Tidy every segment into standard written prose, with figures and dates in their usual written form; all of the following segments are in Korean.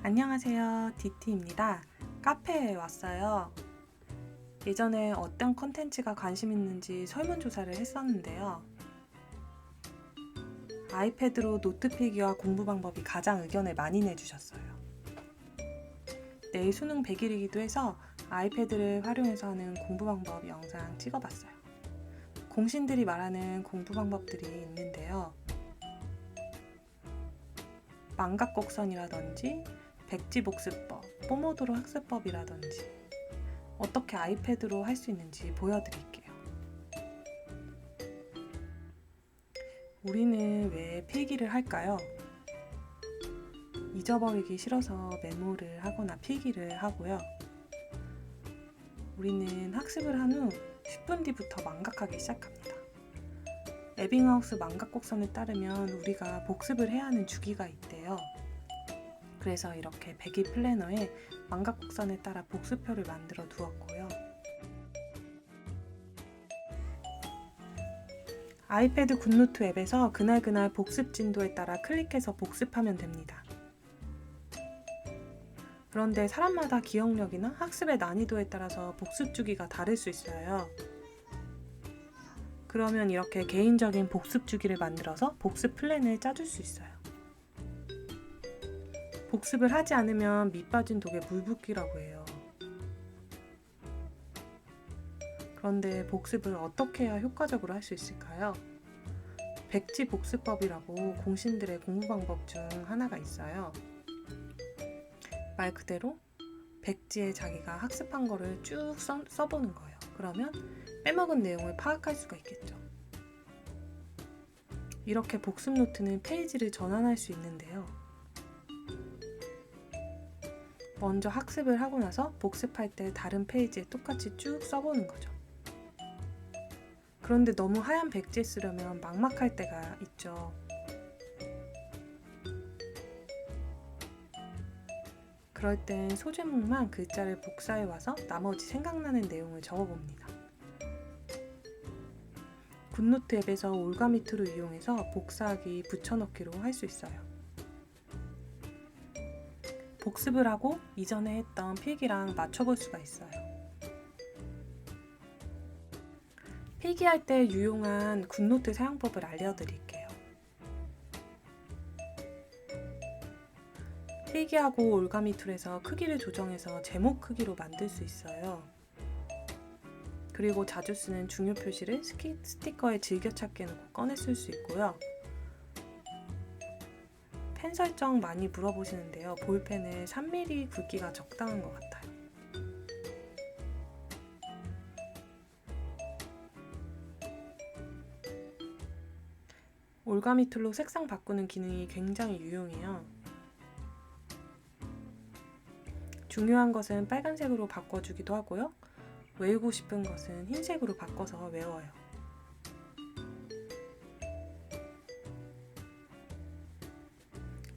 안녕하세요. DT입니다. 카페에 왔어요. 예전에 어떤 컨텐츠가 관심 있는지 설문조사를 했었는데요. 아이패드로 노트 필기와 공부 방법이 가장 의견을 많이 내주셨어요. 내일 수능 100일이기도 해서 아이패드를 활용해서 하는 공부 방법 영상 찍어봤어요. 공신들이 말하는 공부 방법들이 있는데요. 망각곡선이라든지 백지복습법, 포모도로 학습법이라든지 어떻게 아이패드로 할 수 있는지 보여드릴게요. 우리는 왜 필기를 할까요? 잊어버리기 싫어서 메모를 하거나 필기를 하고요. 우리는 학습을 한 후 10분 뒤부터 망각하기 시작합니다. 에빙하우스 망각곡선에 따르면 우리가 복습을 해야 하는 주기가 있대요. 그래서 이렇게 100일 플래너에 망각곡선에 따라 복습표를 만들어 두었고요. 아이패드 굿노트 앱에서 그날 복습 진도에 따라 클릭해서 복습하면 됩니다. 그런데 사람마다 기억력이나 학습의 난이도에 따라서 복습 주기가 다를 수 있어요. 그러면 이렇게 개인적인 복습 주기를 만들어서 복습 플랜을 짜줄 수 있어요. 복습을 하지 않으면 밑 빠진 독에 물 붓기라고 해요. 그런데 복습을 어떻게 해야 효과적으로 할 수 있을까요? 백지 복습법이라고 공신들의 공부 방법 중 하나가 있어요. 말 그대로 백지에 자기가 학습한 거를 쭉 써보는 거예요. 그러면 빼먹은 내용을 파악할 수가 있겠죠. 이렇게 복습 노트는 페이지를 전환할 수 있는데요. 먼저 학습을 하고 나서 복습할 때 다른 페이지에 똑같이 쭉 써보는 거죠. 그런데 너무 하얀 백지에 쓰려면 막막할 때가 있죠. 그럴 땐 소제목만 글자를 복사해 와서 나머지 생각나는 내용을 적어봅니다. 굿노트 앱에서 올가미 툴을 이용해서 복사하기, 붙여넣기로 할 수 있어요. 복습을 하고 이전에 했던 필기랑 맞춰볼 수가 있어요. 필기할 때 유용한 굿노트 사용법을 알려드릴게요. 필기하고 올가미 툴에서 크기를 조정해서 제목 크기로 만들 수 있어요. 그리고 자주 쓰는 중요 표시를 스티커에 즐겨찾기 해놓고 꺼내 쓸 수 있고요. 펜 설정 많이 물어보시는데요. 볼펜은 3mm 굵기가 적당한 것 같아요. 올가미 툴로 색상 바꾸는 기능이 굉장히 유용해요. 중요한 것은 빨간색으로 바꿔주기도 하고요. 외우고 싶은 것은 흰색으로 바꿔서 외워요.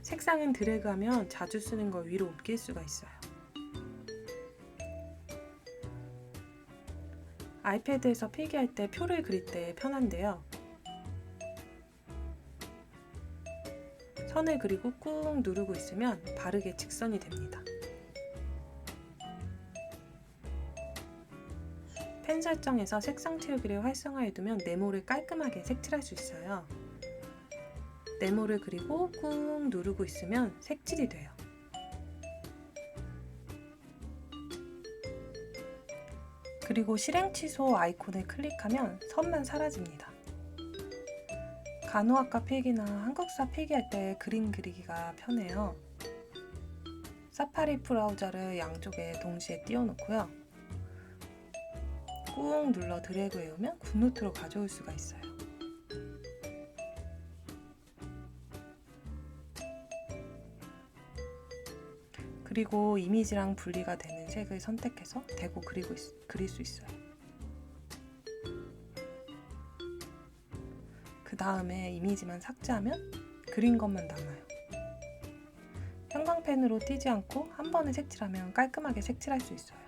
색상은 드래그하면 자주 쓰는 걸 위로 옮길 수가 있어요. 아이패드에서 필기할 때 표를 그릴 때 편한데요. 선을 그리고 꾹 누르고 있으면 바르게 직선이 됩니다. 펜 설정에서 색상 채우기를 활성화해 두면 네모를 깔끔하게 색칠할 수 있어요. 네모를 그리고 꾹 누르고 있으면 색칠이 돼요. 그리고 실행 취소 아이콘을 클릭하면 선만 사라집니다. 간호학과 필기나 한국사 필기할 때 그림 그리기가 편해요. 사파리 브라우저를 양쪽에 동시에 띄워놓고요. 꾹 눌러 드래그 해오면 굿노트로 가져올 수가 있어요. 그리고 이미지랑 분리가 되는 색을 선택해서 대고 그릴 수 있어요. 그 다음에 이미지만 삭제하면 그린 것만 남아요. 형광펜으로 띄지 않고 한 번에 색칠하면 깔끔하게 색칠할 수 있어요.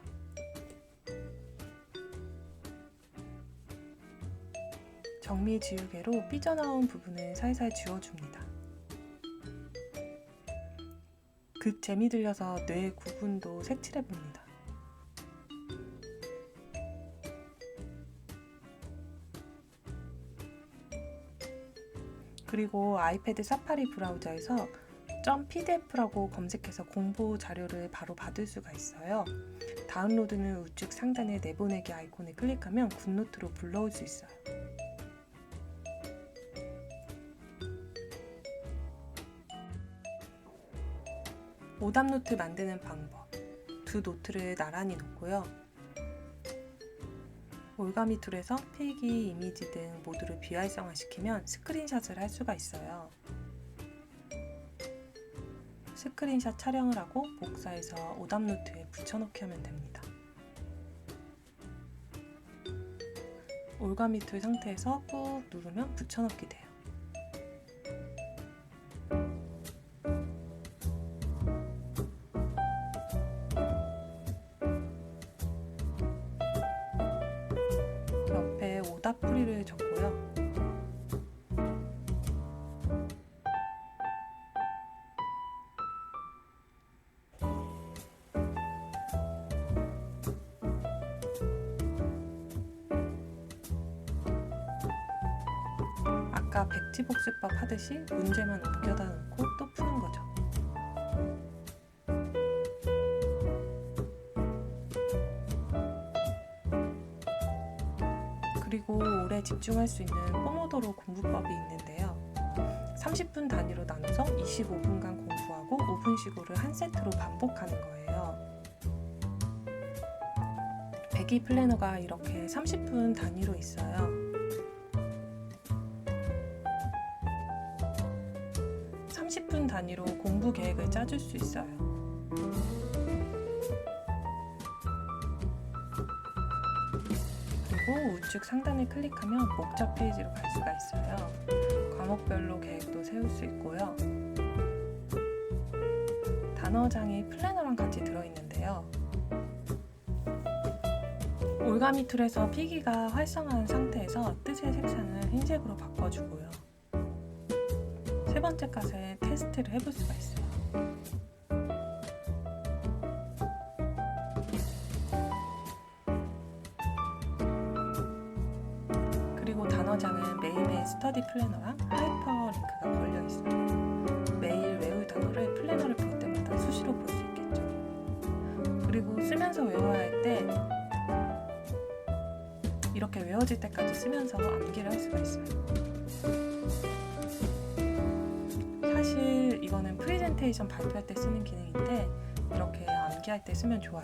정미 지우개로 삐져나온 부분을 살살 지워줍니다. 급 재미 들려서 뇌 구분도 색칠해 봅니다. 그리고 아이패드 사파리 브라우저에서 .pdf라고 검색해서 공부 자료를 바로 받을 수가 있어요. 다운로드는 우측 상단의 내보내기 아이콘을 클릭하면 굿노트로 불러올 수 있어요. 오답노트 만드는 방법. 두 노트를 나란히 놓고요. 올가미 툴에서 필기, 이미지 등 모두를 비활성화시키면 스크린샷을 할 수가 있어요. 스크린샷 촬영을 하고 복사해서 오답노트에 붙여넣기 하면 됩니다. 올가미 툴 상태에서 꾹 누르면 붙여넣기 돼요. 옆에 오답 풀이를 적고요. 아까 백지복습법 하듯이 문제만 옮겨다 놓고 또 푸는 거죠. 그리고 오래 집중할 수 있는 포모도로 공부법이 있는데요. 30분 단위로 나눠서 25분간 공부하고 5분 쉬고를 한 세트로 반복하는 거예요. 배기 플래너가 이렇게 30분 단위로 있어요. 30분 단위로 공부 계획을 짜줄 수 있어요. 그리고 우측 상단을 클릭하면 목차 페이지로 갈 수가 있어요. 과목별로 계획도 세울 수 있고요. 단어장이 플래너랑 같이 들어있는데요. 올가미 툴에서 필기가 활성화한 상태에서 뜻의 색상을 흰색으로 바꿔주고요. 세 번째 컷에 테스트를 해볼 수가 있어요. 그리고 단어장은 매일매일 스터디 플래너랑 하이퍼 링크가 걸려 있어요. 매일 외울 단어를 플래너를 볼 때마다 수시로 볼 수 있겠죠. 그리고 쓰면서 외워야 할 때 이렇게 외워질 때까지 쓰면서 암기를 할 수가 있어요. 사실 이거는 프레젠테이션 발표할 때 쓰는 기능인데 이렇게 암기할 때 쓰면 좋아요.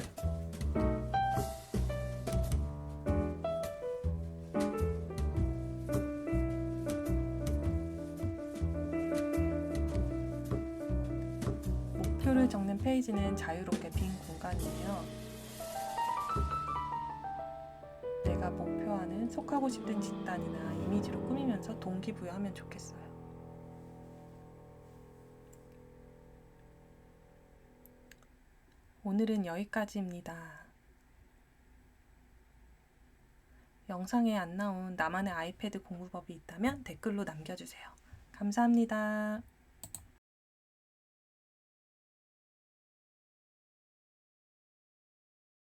목표를 적는 페이지는 자유롭게 빈 공간이에요. 내가 목표하는 속하고 싶은 집단이나 이미지로 꾸미면서 동기부여하면 좋겠어요. 오늘은 여기까지입니다. 영상에 안 나온 나만의 아이패드 공부법이 있다면 댓글로 남겨주세요. 감사합니다.